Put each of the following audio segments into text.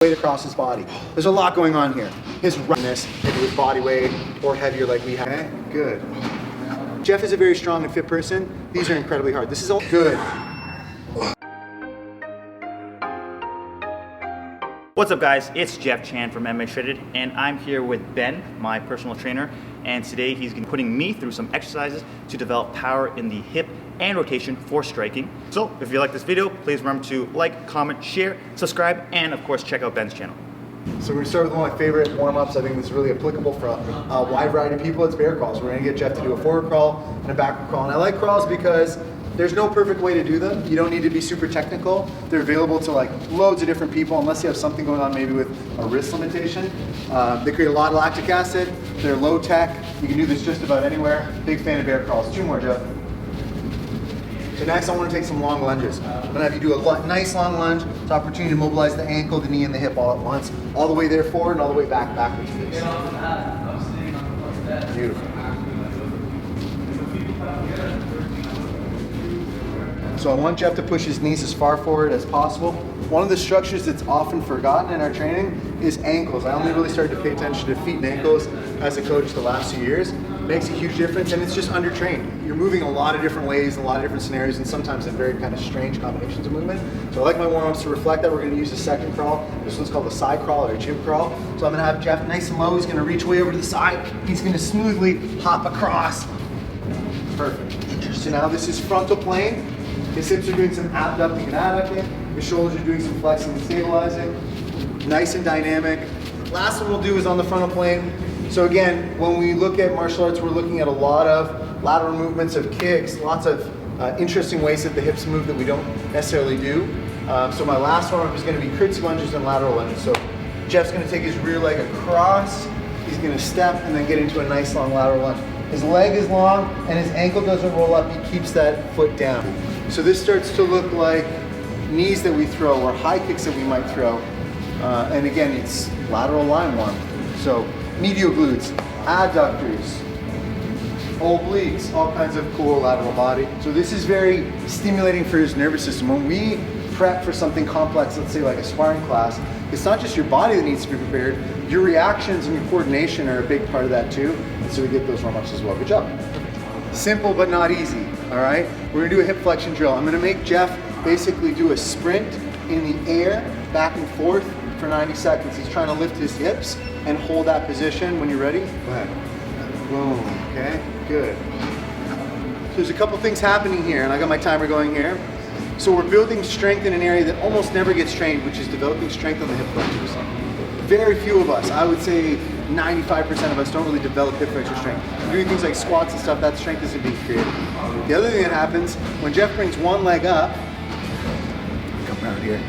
weight across his body. There's a lot going on here. His roughness, maybe with body weight or heavier like we have. Okay, good. Jeff is a very strong and fit person. These are incredibly hard. This is all good. What's up guys, it's Jeff Chan from MMA Shredded and I'm here with Ben, my personal trainer, and today he's going to be putting me through some exercises to develop power in the hip and rotation for striking. So if you like this video, please remember to like, comment, share, subscribe, and of course check out Ben's channel. So we're going to start with one of my favorite warm-ups. I think this is really applicable for a wide variety of people. It's bear crawls. We're going to get Jeff to do a forward crawl and a backward crawl. And I like crawls because there's no perfect way to do them. You don't need to be super technical. They're available to like loads of different people unless you have something going on maybe with a wrist limitation. They create a lot of lactic acid. They're low tech. You can do this just about anywhere. Big fan of bear crawls. 2 more, Jeff. So next I want to take some long lunges. I'm going to have you do a nice long lunge. It's an opportunity to mobilize the ankle, the knee, and the hip all at once. All the way there forward and all the way backwards. Beautiful. So I want Jeff to push his knees as far forward as possible. One of the structures that's often forgotten in our training is ankles. I only really started to pay attention to feet and ankles as a coach the last few years. It makes a huge difference and it's just undertrained. You're moving a lot of different ways, a lot of different scenarios, and sometimes in very kind of strange combinations of movement. So I like my warm-ups to reflect that. We're going to use a second crawl. This one's called a side crawl or a gym crawl. So I'm going to have Jeff nice and low. He's going to reach way over to the side. He's going to smoothly hop across. Perfect. So now this is frontal plane. His hips are doing some abducting and adducting. His shoulders are doing some flexing and stabilizing. Nice and dynamic. Last one we'll do is on the frontal plane. So again, when we look at martial arts, we're looking at a lot of lateral movements of kicks, lots of interesting ways that the hips move that we don't necessarily do. So my last warm-up is going to be curtsy lunges and lateral lunges. So Jeff's going to take his rear leg across. He's going to step and then get into a nice long lateral lunge. His leg is long and his ankle doesn't roll up. He keeps that foot down. So this starts to look like knees that we throw or high kicks that we might throw. And again, it's lateral line one. So medial glutes, adductors, obliques, all kinds of cool lateral body. So this is very stimulating for his nervous system. When we prep for something complex, let's say like a sparring class, it's not just your body that needs to be prepared, your reactions and your coordination are a big part of that too. And so we get those warm-ups as well. Good job. Simple but not easy, all right? We're gonna do a hip flexion drill. I'm gonna make Jeff basically do a sprint in the air, back and forth for 90 seconds. He's trying to lift his hips and hold that position. When you're ready, go ahead. Boom, okay, good. So there's a couple things happening here, and I got my timer going here. So we're building strength in an area that almost never gets trained, which is developing strength on the hip flexors. Very few of us, I would say 95% of us don't really develop hip flexor strength. We're doing things like squats and stuff, that strength isn't being created. The other thing that happens, when Jeff brings one leg up, come around here.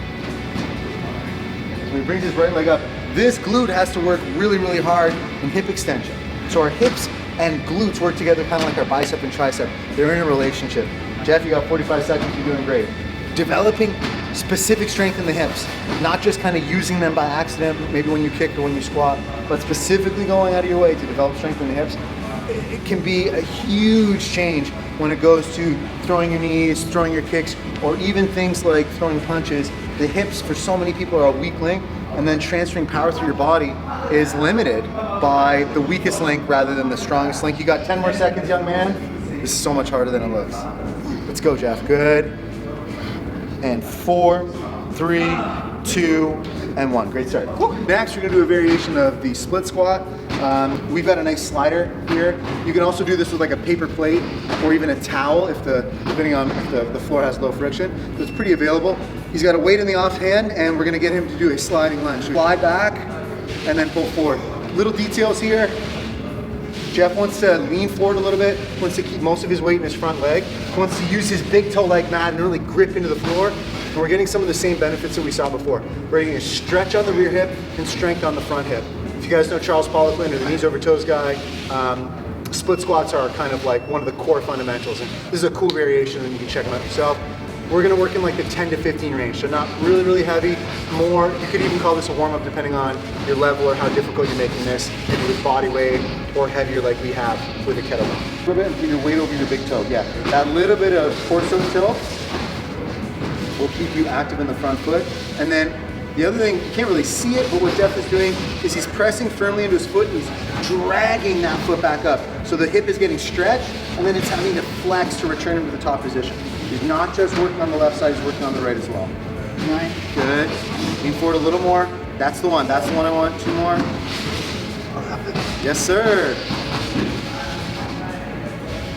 When he brings his right leg up, this glute has to work really, really hard in hip extension. So our hips and glutes work together kind of like our bicep and tricep. They're in a relationship. Jeff, you got 45 seconds, you're doing great. Developing specific strength in the hips, not just kind of using them by accident, maybe when you kick or when you squat, but specifically going out of your way to develop strength in the hips. It can be a huge change when it goes to throwing your knees, throwing your kicks, or even things like throwing punches. The hips for so many people are a weak link, and then transferring power through your body is limited by the weakest link rather than the strongest link. You got 10 more seconds, young man. This is so much harder than it looks. Let's go, Jeff. Good. And 4, 3, 2, and 1. Great start. Next, we're going to do a variation of the split squat. We've got a nice slider here. You can also do this with like a paper plate or even a towel depending on if the floor has low friction. So it's pretty available. He's got a weight in the offhand, and we're going to get him to do a sliding lunge. Slide back and then pull forward. Little details here. Jeff wants to lean forward a little bit, wants to keep most of his weight in his front leg, wants to use his big toe like mat and really grip into the floor. And we're getting some of the same benefits that we saw before. We're getting a stretch on the rear hip and strength on the front hip. If you guys know Charles Poliquin or the knees over toes guy, split squats are kind of like one of the core fundamentals. And this is a cool variation and you can check them out yourself. We're gonna work in like the 10 to 15 range, so not really, really heavy. More, you could even call this a warm-up depending on your level or how difficult you're making this, maybe with body weight or heavier like we have with a kettlebell. A little bit and put your weight over your big toe, yeah. That little bit of torso tilt will keep you active in the front foot. And then The other thing, you can't really see it, but what Jeff is doing is he's pressing firmly into his foot and he's dragging that foot back up. So the hip is getting stretched and then it's having to flex to return him to the top position. He's not just working on the left side, he's working on the right as well. 9, good. Lean forward a little more. That's the one I want. 2 more. Yes, sir.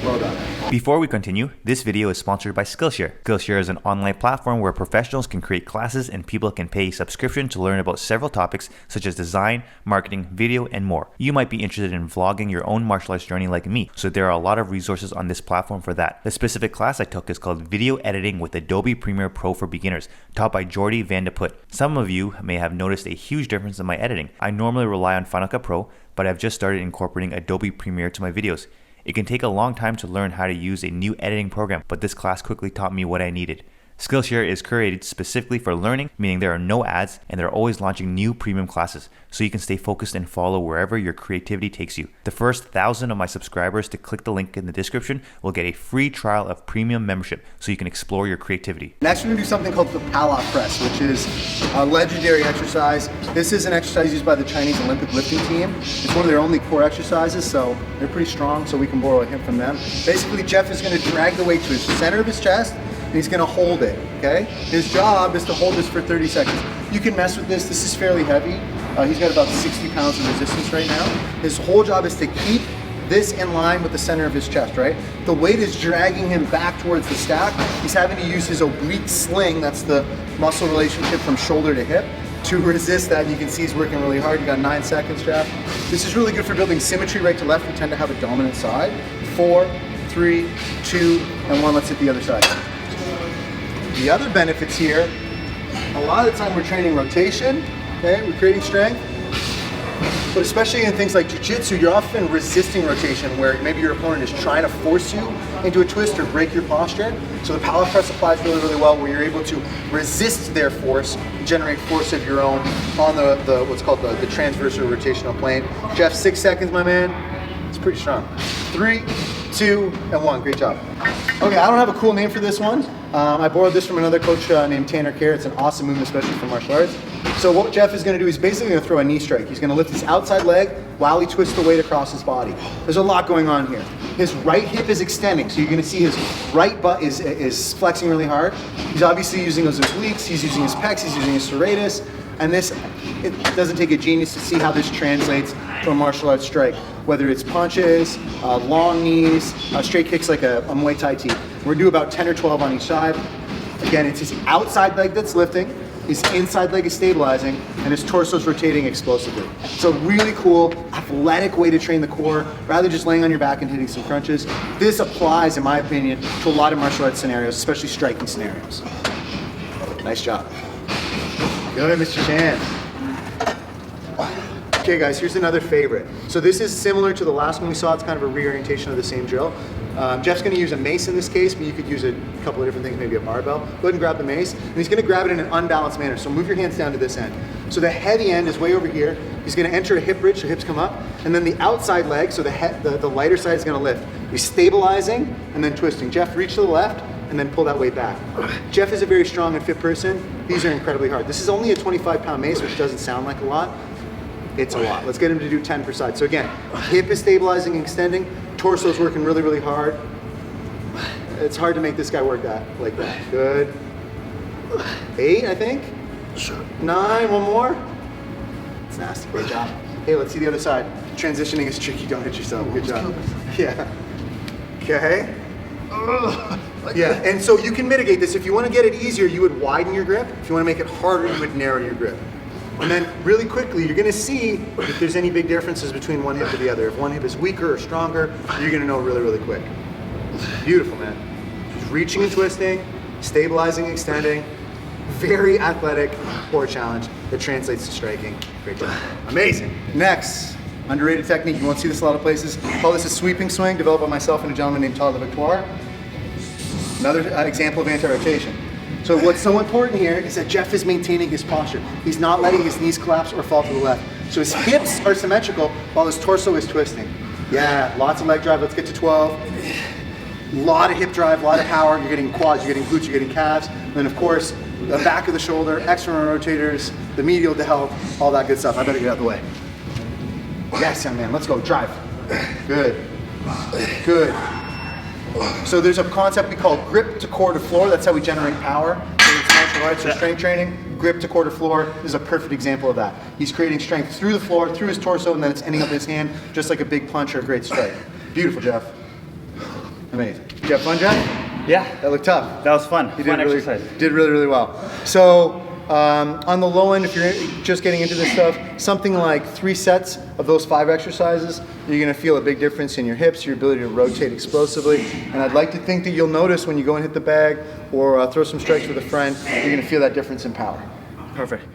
Well done. Before we continue, this video is sponsored by Skillshare. Skillshare is an online platform where professionals can create classes and people can pay a subscription to learn about several topics such as design, marketing, video, and more. You might be interested in vlogging your own martial arts journey like me, so there are a lot of resources on this platform for that. The specific class I took is called Video Editing with Adobe Premiere Pro for Beginners, taught by Jordy Van de Put. Some of you may have noticed a huge difference in my editing. I normally rely on Final Cut Pro, but I've just started incorporating Adobe Premiere to my videos. It can take a long time to learn how to use a new editing program, but this class quickly taught me what I needed. Skillshare is curated specifically for learning, meaning there are no ads and they're always launching new premium classes, so you can stay focused and follow wherever your creativity takes you. The first 1,000 of my subscribers to click the link in the description will get a free trial of premium membership so you can explore your creativity. Next we're going to do something called the PALLOF press, which is a legendary exercise. This is an exercise used by the Chinese Olympic lifting team. It's one of their only core exercises, so they're pretty strong, so we can borrow a hint from them. Basically, Jeff is going to drag the weight to his center of his chest, and he's gonna hold it, okay? His job is to hold this for 30 seconds. You can mess with this. This is fairly heavy. He's got about 60 pounds of resistance right now. His whole job is to keep this in line with the center of his chest, right? The weight is dragging him back towards the stack. He's having to use his oblique sling, that's the muscle relationship from shoulder to hip, to resist that. You can see he's working really hard. You got 9 seconds, Jeff. This is really good for building symmetry right to left. We tend to have a dominant side. 4, 3, 2, and 1. Let's hit the other side. The other benefits here, a lot of the time we're training rotation, okay? We're creating strength, but especially in things like jiu-jitsu, you're often resisting rotation where maybe your opponent is trying to force you into a twist or break your posture. So the PALLOF press applies really, really well where you're able to resist their force, generate force of your own on the what's called the transverse or rotational plane. Jeff, 6 seconds, my man. It's pretty strong. 3, 2, and 1. Great job. Okay, I don't have a cool name for this one. I borrowed this from another coach named Tanner Kerr. It's an awesome movement, especially for martial arts. So what Jeff is going to do is basically going to throw a knee strike. He's going to lift his outside leg while he twists the weight across his body. There's a lot going on here. His right hip is extending, so you're going to see his right butt is flexing really hard. He's obviously using those obliques, he's using his pecs, he's using his serratus, and it doesn't take a genius to see how this translates to a martial arts strike. Whether it's punches, long knees, straight kicks like a Muay Thai tee. We're due about 10 or 12 on each side. Again, it's his outside leg that's lifting, his inside leg is stabilizing, and his torso is rotating explosively. So really cool, athletic way to train the core, rather than just laying on your back and hitting some crunches. This applies, in my opinion, to a lot of martial arts scenarios, especially striking scenarios. Nice job. Good, Mr. Chan. Okay guys, here's another favorite. So this is similar to the last one we saw. It's kind of a reorientation of the same drill. Jeff's gonna use a mace in this case, but you could use a couple of different things, maybe a barbell. Go ahead and grab the mace, and he's gonna grab it in an unbalanced manner. So move your hands down to this end. So the heavy end is way over here. He's gonna enter a hip bridge, so hips come up, and then the outside leg, so the lighter side is gonna lift. He's stabilizing and then twisting. Jeff, reach to the left, and then pull that weight back. Jeff is a very strong and fit person. These are incredibly hard. This is only a 25-pound mace, which doesn't sound like a lot. It's a lot. Let's get him to do 10 per side. So again, hip is stabilizing and extending, torso's working really, really hard. It's hard to make this guy work like that. Good. 8, I think. 9, one more. It's nasty, great job. Hey, let's see the other side. Transitioning is tricky, don't hit yourself. Good job. Yeah. Okay. Yeah, and so you can mitigate this. If you want to get it easier, you would widen your grip. If you want to make it harder, you would narrow your grip. And then really quickly, you're gonna see if there's any big differences between one hip to the other. If one hip is weaker or stronger, you're gonna know really, really quick. Beautiful, man. Just reaching and twisting, stabilizing, extending. Very athletic core challenge that translates to striking. Great job. Amazing. Next, underrated technique. You won't see this a lot of places. Call this a sweeping swing, developed by myself and a gentleman named Todd Victoire. Another example of anti-rotation. So what's so important here is that Jeff is maintaining his posture. He's not letting his knees collapse or fall to the left. So his hips are symmetrical while his torso is twisting. Yeah, lots of leg drive. Let's get to 12. A lot of hip drive, a lot of power. You're getting quads, you're getting glutes, you're getting calves. And then of course, the back of the shoulder, external rotators, the medial delt, all that good stuff. I better get out of the way. Yes, young man, let's go, drive. Good, good. So there's a concept we call grip to core to floor. That's how we generate power. So it's martial arts or strength training. Grip to core to floor is a perfect example of that. He's creating strength through the floor, through his torso, and then it's ending up in his hand, just like a big punch or a great strike. Beautiful, Jeff. Amazing. Did you have fun, Jeff? Yeah. That looked tough. That was fun. You Fun did exercise. did really well. So on the low end, if you're just getting into this stuff, something like 3 sets of those 5 exercises, you're gonna feel a big difference in your hips, your ability to rotate explosively. And I'd like to think that you'll notice when you go and hit the bag or throw some strikes with a friend, you're gonna feel that difference in power. Perfect.